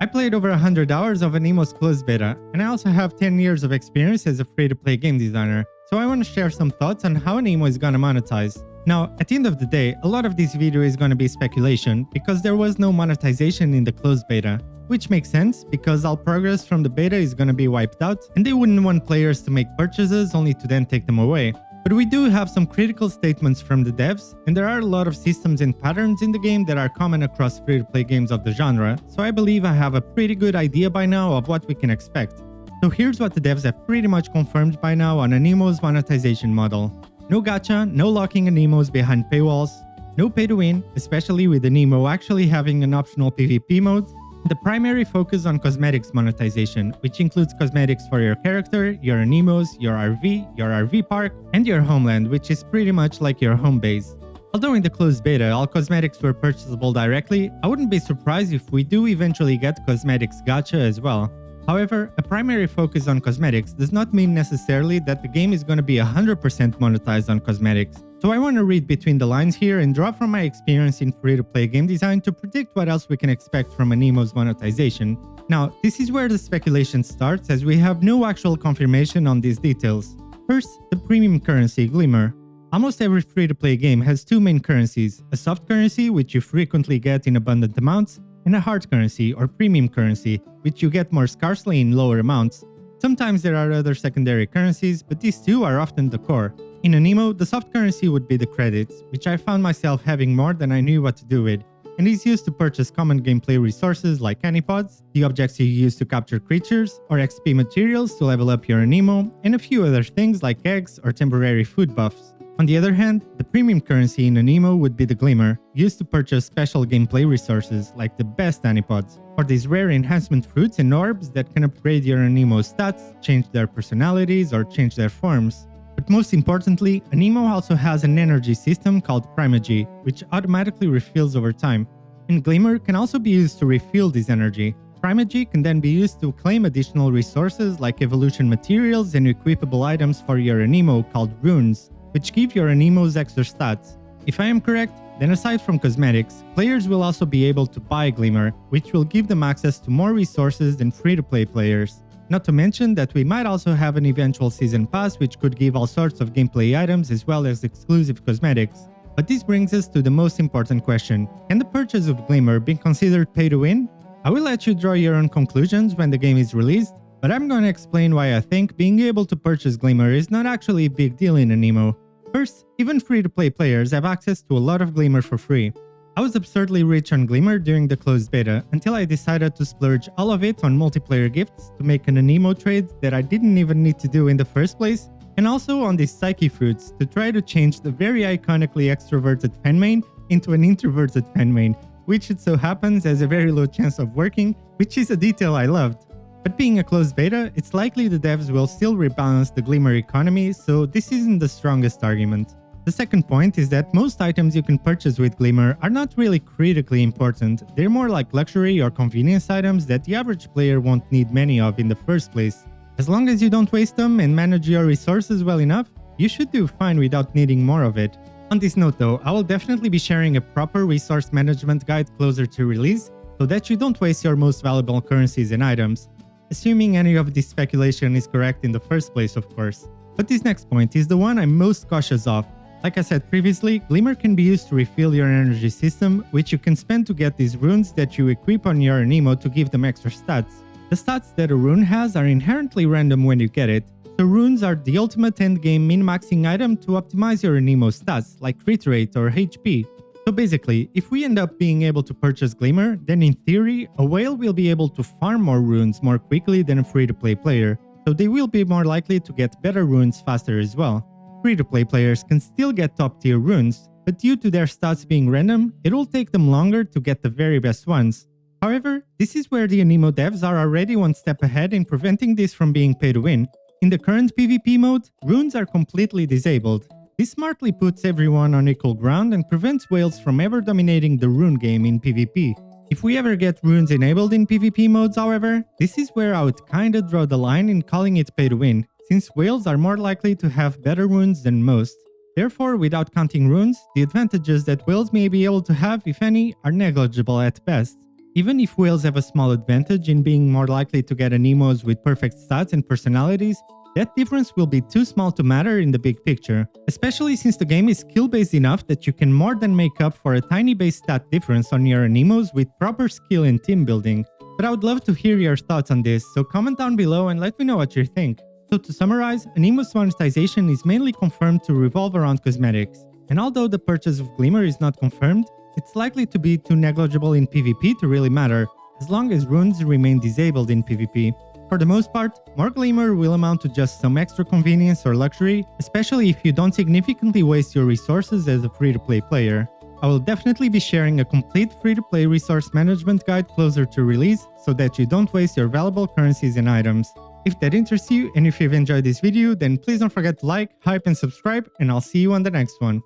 I played over 100 hours of Aniimo's closed beta, and I also have 10 years of experience as a free-to-play game designer, so I want to share some thoughts on how Aniimo is gonna monetize. Now, at the end of the day, a lot of this video is gonna be speculation because there was no monetization in the closed beta, which makes sense because all progress from the beta is gonna be wiped out, and they wouldn't want players to make purchases only to then take them away. But we do have some critical statements from the devs, and there are a lot of systems and patterns in the game that are common across free-to-play games of the genre, so I believe I have a pretty good idea by now of what we can expect. So here's what the devs have pretty much confirmed by now on Aniimo's monetization model. No gacha, no locking Aniimos behind paywalls, no pay-to-win, especially with Aniimo actually having an optional PvP mode, the primary focus on cosmetics monetization, which includes cosmetics for your character, your Aniimos, your RV park, and your homeland, which is pretty much like your home base. Although in the closed beta all cosmetics were purchasable directly, I wouldn't be surprised if we do eventually get cosmetics gacha as well. However, a primary focus on cosmetics does not mean necessarily that the game is going to be 100% monetized on cosmetics. So I want to read between the lines here and draw from my experience in free-to-play game design to predict what else we can expect from Aniimo's monetization. Now, this is where the speculation starts as we have no actual confirmation on these details. First, the premium currency Glimmer. Almost every free-to-play game has two main currencies, a soft currency which you frequently get in abundant amounts, and a hard currency or premium currency, which you get more scarcely in lower amounts. Sometimes there are other secondary currencies, but these two are often the core. In Aniimo, the soft currency would be the credits, which I found myself having more than I knew what to do with, and is used to purchase common gameplay resources like Anipods, the objects you use to capture creatures, or XP materials to level up your Aniimo, and a few other things like eggs or temporary food buffs. On the other hand, the premium currency in Aniimo would be the Glimmer, used to purchase special gameplay resources like the best Anipods, or these rare enhancement fruits and orbs that can upgrade your Aniimo stats, change their personalities, or change their forms. But most importantly, Aniimo also has an energy system called Primagy, which automatically refills over time. And Glimmer can also be used to refill this energy. Primagy can then be used to claim additional resources like evolution materials and equipable items for your Aniimo called runes, which give your Aniimos extra stats. If I am correct, then aside from cosmetics, players will also be able to buy Glimmer, which will give them access to more resources than free-to-play players. Not to mention that we might also have an eventual season pass which could give all sorts of gameplay items as well as exclusive cosmetics. But this brings us to the most important question: can the purchase of Glimmer be considered pay-to-win? I will let you draw your own conclusions when the game is released, but I'm going to explain why I think being able to purchase Glimmer is not actually a big deal in Aniimo. First, even free-to-play players have access to a lot of Glimmer for free. I was absurdly rich on Glimmer during the closed beta until I decided to splurge all of it on multiplayer gifts to make an Aniimo trade that I didn't even need to do in the first place, and also on these psyche fruits to try to change the very iconically extroverted fan main into an introverted fan main, which it so happens has a very low chance of working, which is a detail I loved. But being a closed beta, it's likely the devs will still rebalance the Glimmer economy, so this isn't the strongest argument. The second point is that most items you can purchase with Glimmer are not really critically important, they're more like luxury or convenience items that the average player won't need many of in the first place. As long as you don't waste them and manage your resources well enough, you should do fine without needing more of it. On this note though, I will definitely be sharing a proper resource management guide closer to release, so that you don't waste your most valuable currencies and items. Assuming any of this speculation is correct in the first place, of course. But this next point is the one I'm most cautious of. Like I said previously, Glimmer can be used to refill your energy system, which you can spend to get these runes that you equip on your Aniimo to give them extra stats. The stats that a rune has are inherently random when you get it, so runes are the ultimate endgame min-maxing item to optimize your Aniimo stats, like crit rate or HP. So basically, if we end up being able to purchase Glimmer, then in theory, a whale will be able to farm more runes more quickly than a free-to-play player, so they will be more likely to get better runes faster as well. Free-to-play players can still get top-tier runes, but due to their stats being random, it will take them longer to get the very best ones. However, this is where the Aniimo devs are already one step ahead in preventing this from being pay-to-win. In the current PvP mode, runes are completely disabled. This smartly puts everyone on equal ground and prevents whales from ever dominating the rune game in PvP. If we ever get runes enabled in PvP modes, however, this is where I would kinda draw the line in calling it pay to win, since whales are more likely to have better runes than most. Therefore, without counting runes, the advantages that whales may be able to have, if any, are negligible at best. Even if whales have a small advantage in being more likely to get Aniimos with perfect stats and personalities, that difference will be too small to matter in the big picture, especially since the game is skill-based enough that you can more than make up for a tiny base stat difference on your Aniimos with proper skill and team building. But I would love to hear your thoughts on this, so comment down below and let me know what you think. So to summarize, Aniimo's monetization is mainly confirmed to revolve around cosmetics, and although the purchase of Glimmer is not confirmed, it's likely to be too negligible in PvP to really matter, as long as runes remain disabled in PvP. For the most part, more Glimmer will amount to just some extra convenience or luxury, especially if you don't significantly waste your resources as a free-to-play player. I will definitely be sharing a complete free-to-play resource management guide closer to release, so that you don't waste your valuable currencies and items. If that interests you and if you've enjoyed this video, then please don't forget to like, hype and subscribe, and I'll see you on the next one.